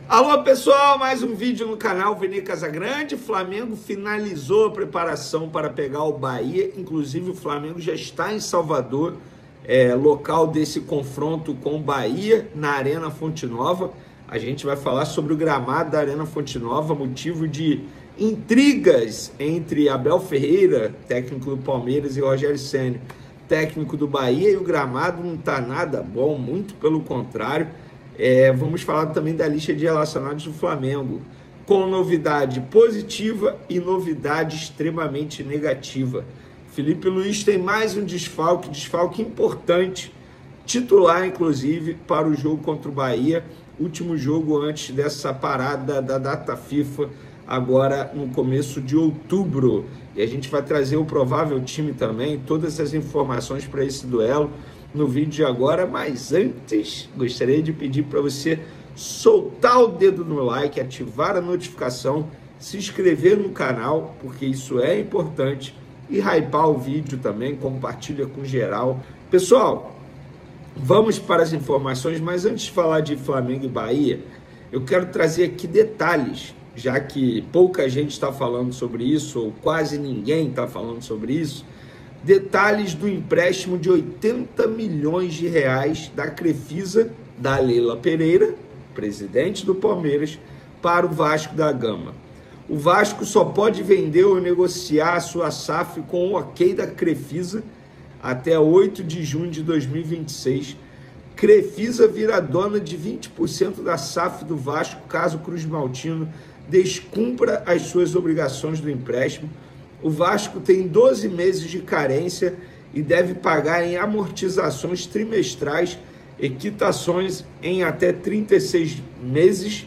Alô pessoal, mais um vídeo no canal Vene Casagrande. Flamengo finalizou a preparação para pegar o Bahia, inclusive o Flamengo já está em Salvador, local desse confronto com o Bahia, na Arena Fonte Nova. A gente vai falar sobre o gramado da Arena Fonte Nova, motivo de intrigas entre Abel Ferreira, técnico do Palmeiras, e Rogério Ceni, técnico do Bahia, e o gramado não está nada bom, muito pelo contrário. Vamos falar também da lista de relacionados do Flamengo, com novidade positiva e novidade extremamente negativa. Felipe Luiz tem mais um desfalque importante, titular inclusive, para o jogo contra o Bahia, último jogo antes dessa parada da data FIFA, agora no começo de outubro. E a gente vai trazer o provável time também, todas as informações para esse duelo no vídeo de agora, mas antes gostaria de pedir para você soltar o dedo no like, ativar a notificação, se inscrever no canal, porque isso é importante, e hypar o vídeo também, compartilha com geral. Pessoal, vamos para as informações, mas antes de falar de Flamengo e Bahia, eu quero trazer aqui detalhes, já que pouca gente está falando sobre isso, ou quase ninguém está falando sobre isso. Detalhes do empréstimo de 80 milhões de reais da Crefisa, da Leila Pereira, presidente do Palmeiras, para o Vasco da Gama. O Vasco só pode vender ou negociar a sua SAF com o ok da Crefisa até 8 de junho de 2026. Crefisa vira dona de 20% da SAF do Vasco caso o Cruz Maltino descumpra as suas obrigações do empréstimo. O Vasco tem 12 meses de carência e deve pagar em amortizações trimestrais, quitações em até 36 meses.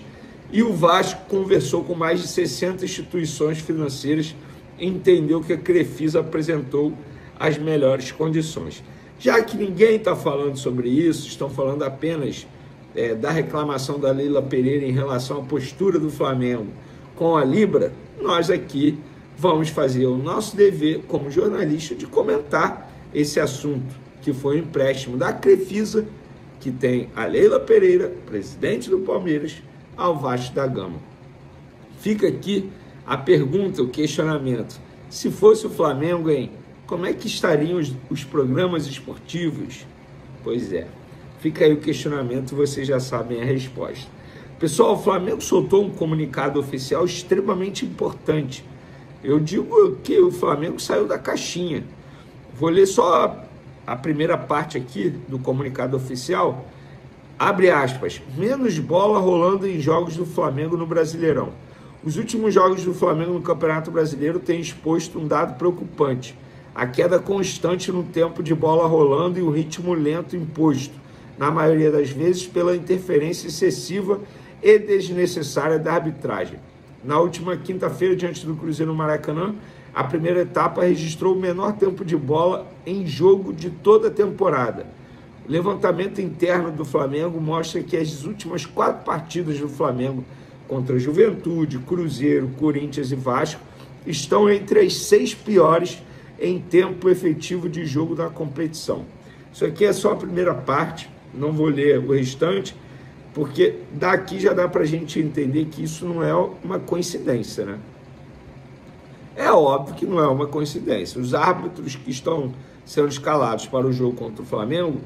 E o Vasco conversou com mais de 60 instituições financeiras e entendeu que a Crefisa apresentou as melhores condições. Já que ninguém está falando sobre isso, estão falando apenas da reclamação da Leila Pereira em relação à postura do Flamengo com a Libra, nós aqui vamos fazer o nosso dever como jornalista de comentar esse assunto, que foi o empréstimo da Crefisa, que tem a Leila Pereira, presidente do Palmeiras, ao Vasco da Gama. Fica aqui a pergunta, o questionamento. Se fosse o Flamengo, como é que estariam os programas esportivos? Pois é, fica aí o questionamento, vocês já sabem a resposta. Pessoal, o Flamengo soltou um comunicado oficial extremamente importante. Eu digo que o Flamengo saiu da caixinha. Vou ler só a primeira parte aqui do comunicado oficial. Abre aspas. Menos bola rolando em jogos do Flamengo no Brasileirão. Os últimos jogos do Flamengo no Campeonato Brasileiro têm exposto um dado preocupante. A queda constante no tempo de bola rolando e o ritmo lento imposto, na maioria das vezes pela interferência excessiva e desnecessária da arbitragem. Na última quinta-feira, diante do Cruzeiro no Maracanã, a primeira etapa registrou o menor tempo de bola em jogo de toda a temporada. O levantamento interno do Flamengo mostra que as últimas 4 partidas do Flamengo contra Juventude, Cruzeiro, Corinthians e Vasco estão entre as 6 piores em tempo efetivo de jogo da competição. Isso aqui é só a primeira parte, não vou ler o restante, porque daqui já dá para a gente entender que isso não é uma coincidência, né? É óbvio que não é uma coincidência. Os árbitros que estão sendo escalados para o jogo contra o Flamengo,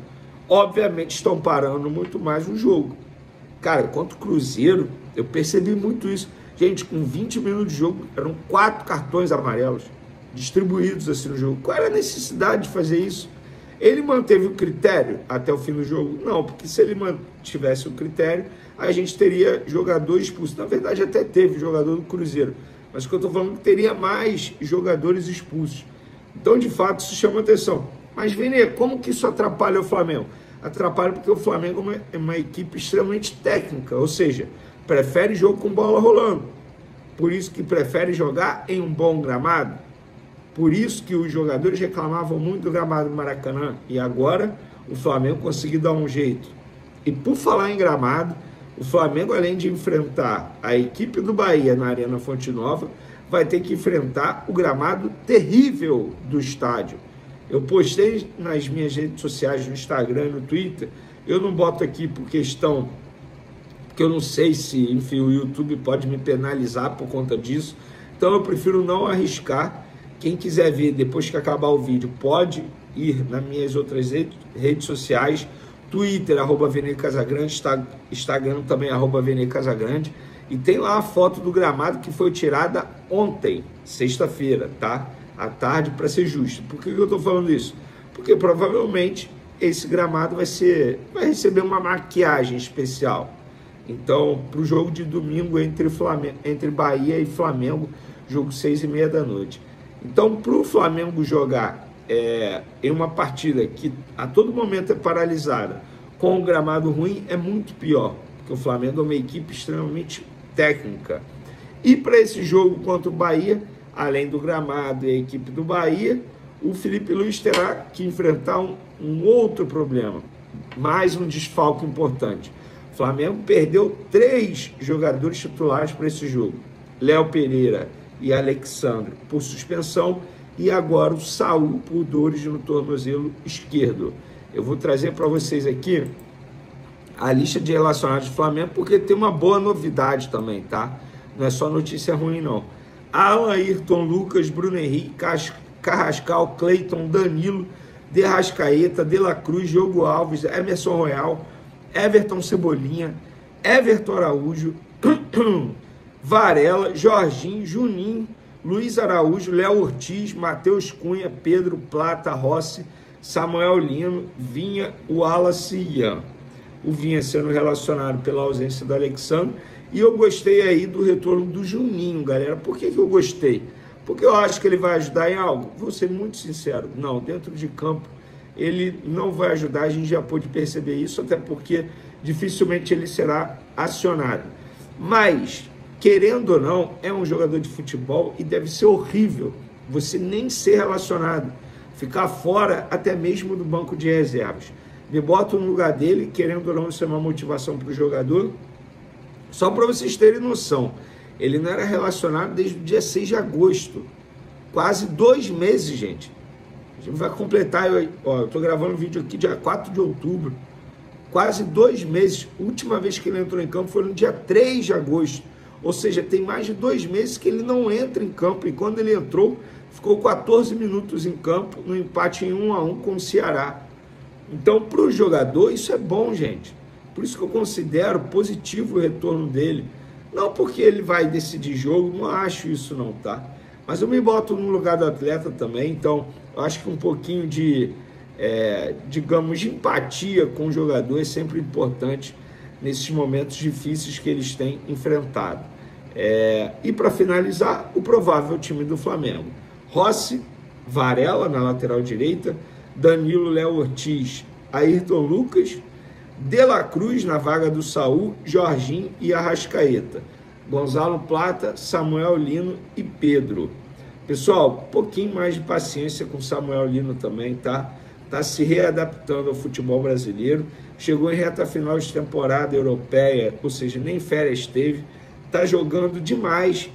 obviamente estão parando muito mais o jogo. Cara, contra o Cruzeiro, eu percebi muito isso. Gente, com 20 minutos de jogo, eram 4 cartões amarelos distribuídos assim no jogo. Qual era a necessidade de fazer isso? Ele manteve o critério até o fim do jogo? Não, porque se ele mantivesse o critério, a gente teria jogador expulso. Na verdade, até teve jogador do Cruzeiro, mas o que eu estou falando é que teria mais jogadores expulsos. Então, de fato, isso chama atenção. Mas, Vene, como que isso atrapalha o Flamengo? Atrapalha porque o Flamengo é uma equipe extremamente técnica, ou seja, prefere jogo com bola rolando. Por isso que prefere jogar em um bom gramado. Por isso que os jogadores reclamavam muito do gramado do Maracanã. E agora o Flamengo conseguiu dar um jeito. E por falar em gramado, o Flamengo, além de enfrentar a equipe do Bahia na Arena Fonte Nova, vai ter que enfrentar o gramado terrível do estádio. Eu postei nas minhas redes sociais, no Instagram e no Twitter. Eu não boto aqui por questão que eu não sei se, enfim, o YouTube pode me penalizar por conta disso. Então eu prefiro não arriscar. Quem quiser ver depois que acabar o vídeo, pode ir nas minhas outras redes sociais, Twitter, @VeneCasagrande, Instagram também, @VeneCasagrande, e tem lá a foto do gramado que foi tirada ontem, sexta-feira, tá? À tarde, para ser justo. Por que eu estou falando isso? Porque provavelmente esse gramado vai receber uma maquiagem especial. Então, para o jogo de domingo entre Bahia e Flamengo, jogo 6h30 da noite. Então, para o Flamengo jogar em uma partida que a todo momento é paralisada, com um gramado ruim, é muito pior, porque o Flamengo é uma equipe extremamente técnica. E para esse jogo contra o Bahia, além do gramado e a equipe do Bahia, o Felipe Luiz terá que enfrentar um outro problema, mais um desfalque importante. O Flamengo perdeu 3 jogadores titulares para esse jogo: Léo Pereira e Alexandre por suspensão, e agora o Saul por dores no tornozelo esquerdo. Eu vou trazer para vocês aqui a lista de relacionados do Flamengo, porque tem uma boa novidade também, tá? Não é só notícia ruim, não. Alan, Ayrton, Lucas, Bruno Henrique, Carrascal, Cleiton, Danilo, De Arrascaeta, De La Cruz, Diogo Alves, Emerson Royal, Everton Cebolinha, Everton Araújo, Varela, Jorginho, Juninho, Luiz Araújo, Léo Ortiz, Matheus Cunha, Pedro, Plata, Rossi, Samuel Lino, Vinha, Wallace e Ian. O Vinha sendo relacionado pela ausência do Alexandre. E eu gostei aí do retorno do Juninho, galera. Por que eu gostei? Porque eu acho que ele vai ajudar em algo. Vou ser muito sincero. Não, dentro de campo ele não vai ajudar. A gente já pôde perceber isso, até porque dificilmente ele será acionado. Mas, querendo ou não, é um jogador de futebol e deve ser horrível você nem ser relacionado, ficar fora até mesmo do banco de reservas. Me boto no lugar dele, querendo ou não, isso é uma motivação para o jogador. Só para vocês terem noção, ele não era relacionado desde o dia 6 de agosto. Quase 2 meses, gente. A gente vai completar, eu estou gravando um vídeo aqui dia 4 de outubro. Quase 2 meses. A última vez que ele entrou em campo foi no dia 3 de agosto. Ou seja, tem mais de 2 meses que ele não entra em campo. E quando ele entrou, ficou 14 minutos em campo, no empate em 1-1 com o Ceará. Então, para o jogador, isso é bom, gente. Por isso que eu considero positivo o retorno dele. Não porque ele vai decidir jogo, não acho isso não, tá? Mas eu me boto no lugar do atleta também, então eu acho que um pouquinho de, digamos, de empatia com o jogador é sempre importante nesses momentos difíceis que eles têm enfrentado. E para finalizar, o provável time do Flamengo: Rossi, Varela na lateral direita, Danilo, Léo Ortiz, Ayrton Lucas, De La Cruz na vaga do Saul, Jorginho e Arrascaeta, Gonzalo Plata, Samuel Lino e Pedro. Pessoal, um pouquinho mais de paciência com Samuel Lino também, tá? Tá se readaptando ao futebol brasileiro, chegou em reta final de temporada europeia, ou seja, nem férias teve, tá jogando demais,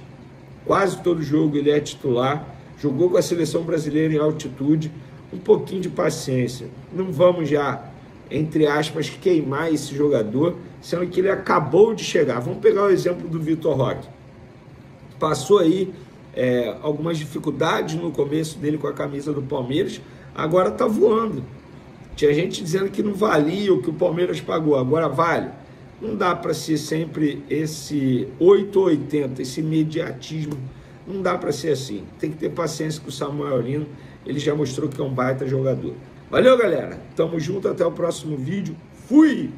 quase todo jogo ele é titular, jogou com a seleção brasileira em altitude. Um pouquinho de paciência, não vamos já, entre aspas, queimar esse jogador, sendo que ele acabou de chegar. Vamos pegar o exemplo do Vitor Roque. Passou aí algumas dificuldades no começo dele com a camisa do Palmeiras, agora tá voando. Tinha gente dizendo que não valia o que o Palmeiras pagou, agora vale. Não dá para ser sempre esse 880, esse imediatismo, não dá para ser assim. Tem que ter paciência com o Samuel Lino, ele já mostrou que é um baita jogador. Valeu, galera. Tamo junto, até o próximo vídeo. Fui!